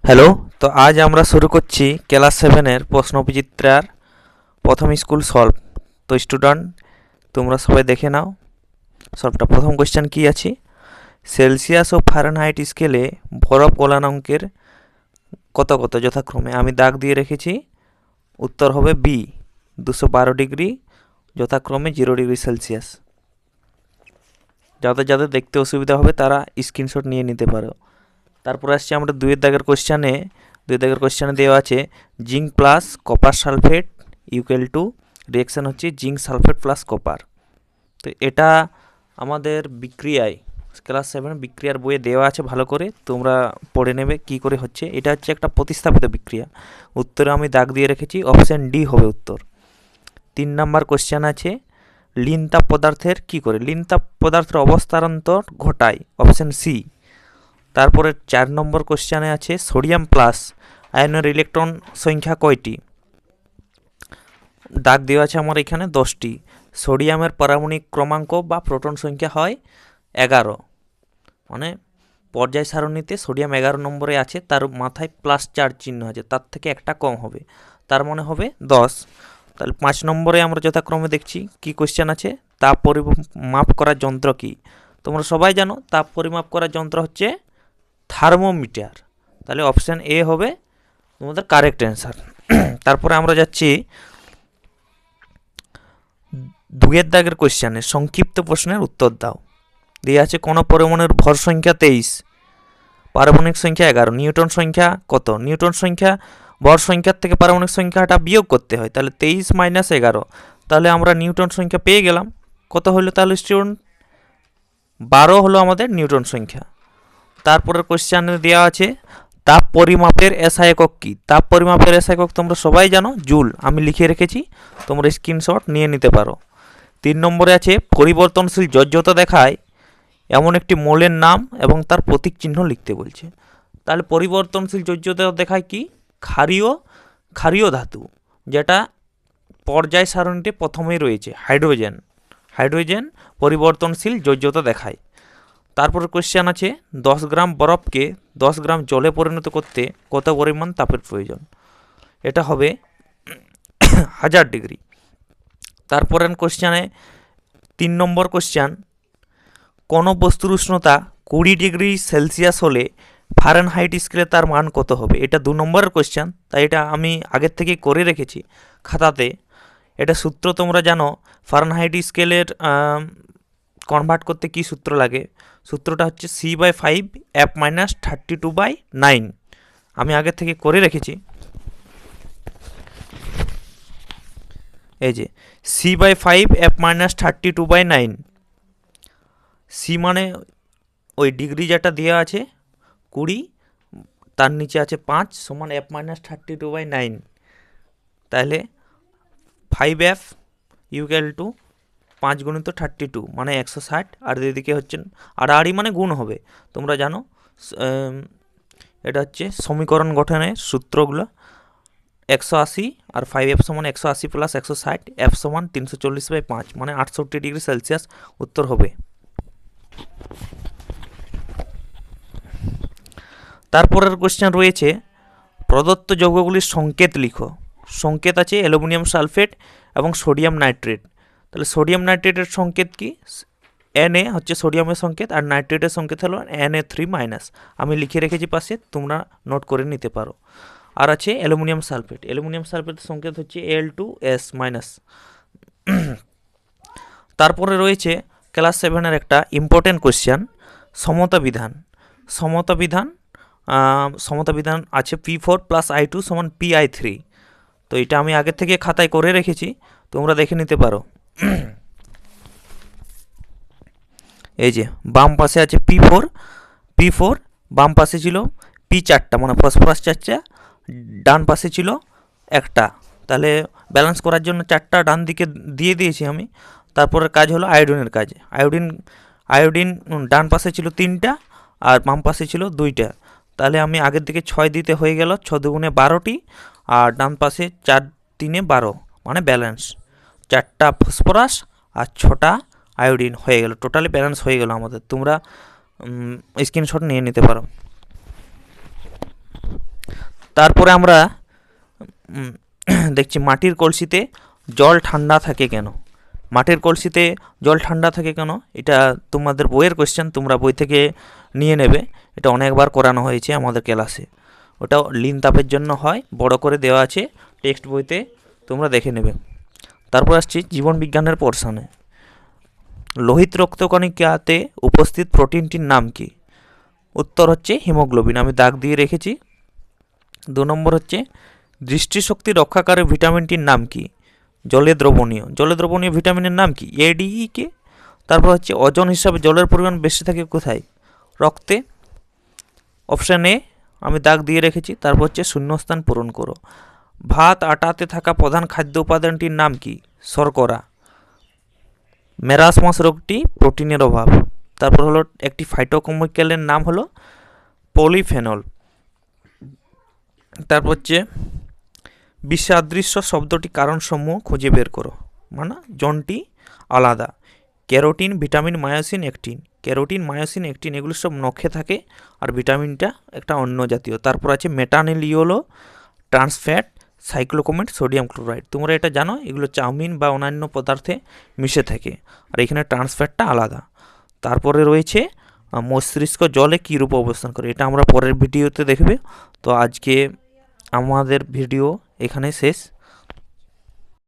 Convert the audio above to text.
Hello. তো আজ আমরা শুরু করছি ক্লাস 7-এর প্রশ্নবিচিত্রার প্রথম স্কুল সলভ। তো স্টুডেন্ট, তোমরা সবাই দেখে নাও সলভটা। প্রথম কোয়েশ্চেন কি আছে? সেলসিয়াস ও ফারেনহাইট স্কেলে বরফ গলনাঙ্কের কত কত যথাক্রমে? আমি দাগ দিয়ে রেখেছি। উত্তর হবে বি, 212 ডিগ্রি, যথাক্রমে 0 ডিগ্রি সেলসিয়াস। যাদের যাদের দেখতে অসুবিধা হবে তারা স্ক্রিনশট নিয়ে নিতে পারো। তারপর আসছে আমরা দুই দাগের কোশ্চেনে দেওয়া আছে zinc plus copper sulphate equal to reaction হচ্ছে জিঙ্ক সালফেট প্লাস কপার। তো এটা আমাদের বিক্রিয়ায় ক্লাস 7 বিক্রিয়ার বইয়ে দেওয়া আছে, ভালো করে তোমরা পড়ে নেবে কি করে হচ্ছে। এটা হচ্ছে একটা প্রতিস্থাপিত বিক্রিয়া। উত্তরে আমি দাগ দিয়ে রেখেছি, অপশান ডি হবে উত্তর। 3 নম্বর কোশ্চেন আছে লিন তাপ পদার্থের কি করে লিন তাপ পদার্থের অবস্থান্তর ঘটায়? Option C. তারপরে 4 নম্বর কোশ্চেনে আছে সোডিয়াম প্লাস আয়নের ইলেকট্রন সংখ্যা কয়টি? দাগ দেওয়া আছে আমার এখানে 10টি। সোডিয়ামের পারমাণবিক ক্রমাঙ্ক বা প্রোটন সংখ্যা হয় 11, মানে পর্যায় সারণীতে সোডিয়াম 11 নম্বরে আছে, তার মাথায় প্লাস চার্জ চিহ্ন আছে, তার থেকে একটা কম হবে, তার মানে হবে 10। তাহলে 5 নম্বরে আমরা যথাক্রমে দেখছি কি কোশ্চেন আছে, তাপ পরিমাপ করার যন্ত্র কি? তোমরা সবাই জানো তাপ পরিমাপ করার যন্ত্র হচ্ছে থার্মোমিটার। তাহলে অপশান এ হবে তোমাদের কারেক্ট অ্যান্সার। তারপরে আমরা যাচ্ছি 2 দাগের কোশ্চেনে সংক্ষিপ্ত প্রশ্নের উত্তর দাও। দিয়ে আছে কোনো পরমাণুর ভর সংখ্যা 23, পারমাণবিক সংখ্যা 11, নিউটন সংখ্যা কত? নিউটন সংখ্যা ভর সংখ্যার থেকে পারমাণবিক সংখ্যাটা বিয়োগ করতে হয়, তাহলে 23 মাইনাস 11। তাহলে আমরা নিউটন সংখ্যা পেয়ে গেলাম। কত হলো তাহলে স্টুডেন্ট? 12 হলো আমাদের নিউটন সংখ্যা। তারপরের কোশ্চেনে দেওয়া আছে তাপ পরিমাপের এসআই একক কি? তাপ পরিমাপের এসআই একক তোমরা সবাই জানো, জুল। আমি লিখে রেখেছি, তোমরা স্ক্রিনশট নিয়ে নিতে পারো। 3 নম্বরে আছে পরিবর্তনশীল যোজ্যতা দেখায় এমন একটি মৌলের নাম এবং তার প্রতীক চিহ্ন লিখতে বলছে। তাহলে পরিবর্তনশীল যোজ্যতা দেখায় কি? ক্ষারীয় ধাতু, যেটা পর্যায় সারণীতে প্রথমেই রয়েছে হাইড্রোজেন পরিবর্তনশীল যোজ্যতা দেখায়। তারপরে কোশ্চেন আছে 10 গ্রাম বরফকে 10 গ্রাম জলে পরিণত করতে কত পরিমাণ তাপের প্রয়োজন? এটা হবে 1000 ডিগ্রি। তারপরের কোশ্চেনে 3 নম্বর কোশ্চেন কোনো বস্তুর উষ্ণতা 20 ডিগ্রি সেলসিয়াস হলে ফারেনহাইট স্কেলে তার মান কত হবে? এটা 2 নম্বরের কোশ্চেন, তাই এটা আমি আগের থেকেই করে রেখেছি খাতাতে। এটা সূত্র তোমরা জানো, ফারেনহাইট স্কেলের কনভার্ট করতে কি সূত্র লাগে? সূত্রটা হচ্ছে C/5 F - 32/9। আমি আগে থেকে করে রেখেছি, এই যে C/5 F - 32/9। সি মানে ওই ডিগ্রি যেটা দেওয়া আছে 20, তার নিচে আছে 5 সমান F - 32/9। তাহলে 5F ইকুয়াল টু 5 গুণিত 32 মানে 160, আর এদিকে হচ্ছে আড়াআড়ি মানে গুণ হবে। তোমরা জানো এটা হচ্ছে সমীকরণ গঠনের সূত্রগুলো। 180 আর 5F সমান 180 প্লাস 160, F সমান 340/5 মানে 68 ডিগ্রি সেলসিয়াস উত্তর হবে। তারপরের কোশ্চেন রয়েছে প্রদত্ত যৌগগুলির সংকেত লিখো। সংকেত আছে অ্যালুমিনিয়াম সালফেট এবং সোডিয়াম নাইট্রেট। তাহলে সোডিয়াম নাইট্রেটের সংকেত কি? Na হচ্ছে সোডিয়ামের সংকেত, আর নাইট্রেটের সংকেত হলো Na3-। আমি লিখে রেখেছি পাশে, তোমরা নোট করে নিতে পারো। আর আছে অ্যালুমিনিয়াম সালফেটের সংকেত হচ্ছে Al2S-। তারপরে রয়েছে ক্লাস 7-এর একটা ইম্পর্টেন্ট কোশ্চেন সমতা বিধান আছে P4 + I2 = PI3। তো এটা আমি আগে থেকে খাতায় করে রেখেছি, তোমরা দেখে নিতে পারো। এই যে বাম পাশে আছে P4, বাম পাশে ছিল P4টা মানে ফসফরাস 4টা, ডান পাশে ছিল একটা। তাহলে ব্যালেন্স করার জন্য 4টা ডান দিকে দিয়ে দিয়েছি আমি। তারপরে কাজ হলো আয়োডিনের কাজ। আয়োডিন ডান পাশে ছিল 3টা আর বাম পাশে ছিল 2টা। তাহলে আমি আগের দিকে 6 দিতে হয়ে গেল, 6 দুগুণে 12টি, আর ডান পাশে 4 3-এ 12 মানে ব্যালেন্স। 4টা ফসফরাস আর 6টা আয়োডিন হয়ে গেল, টোটালি ব্যালেন্স হয়ে গেল আমাদের। তোমরা স্ক্রিনশট নিয়ে নিতে পারো। তারপরে আমরা দেখছি মাটির কলসিতে জল ঠান্ডা থাকে কেন। মাটির কলসিতে জল ঠান্ডা থাকে কেন, এটা তোমাদের বইয়ের কোয়েশ্চেন, তোমরা বই থেকে নিয়ে নেবে। এটা অনেকবার করানো হয়েছে আমাদের ক্লাসে। ওটা লিন তাপের জন্য হয়, বড় করে দেওয়া আছে টেক্সট বইতে, তোমরা দেখে নেবে। তারপর আসছি জীবন বিজ্ঞানের পোর্শনে। লোহিত রক্তকণিকাতে উপস্থিত প্রোটিনটির নাম কি? উত্তর হচ্ছে হিমোগ্লোবিন, আমি দাগ দিয়ে রেখেছি। 2 নম্বর হচ্ছে দৃষ্টিশক্তি রক্ষাকারী ভিটামিনটির নাম কি? জলে দ্রবণীয়। জলে দ্রবণীয় ভিটামিনের নাম কি? এডিই কে। তারপর হচ্ছে ওজন হিসাবে জলের পরিমাণ বেশি থাকে কোথায়? রক্তে। অপশান এ আমি দাগ দিয়ে রেখেছি। তারপর হচ্ছে শূন্যস্থান পূরণ করো। ভাত আটাতে থাকা প্রধান খাদ্য উপাদানটির নাম কি? শর্করা। মেরাসমাস রোগটি প্রোটিনের অভাব। তারপর হলো একটি ফাইটোকেমিক্যালের নাম হলো পলিফেনল। তারপর হচ্ছে বিশ্বাদৃশ্য শব্দটি কারণসমূহ খুঁজে বের করো, মানে জনটি আলাদা। Carotene, vitamin, myosin, actin. Carotene, myosin, actin এগুলো সব নখে থাকে, আর ভিটামিনটা একটা অন্য জাতীয়। তারপর আছে মেটানেলিওলো, ট্রান্সফ্যাট, সাইক্লোকোমেট, সোডিয়াম ক্লোরাইড। তোমরা এটা জানো, এগুলো চাউমিন বা অন্যান্য পদার্থে মিশে থাকে, আর এখানে ট্রান্সফ্যাটটা আলাদা। তারপরে রয়েছে মস্তিষ্ক জলে কী রূপে অবস্থান করে, এটা আমরা পরের ভিডিওতে দেখবে। তো আজকে আমাদের ভিডিও এখানে শেষ।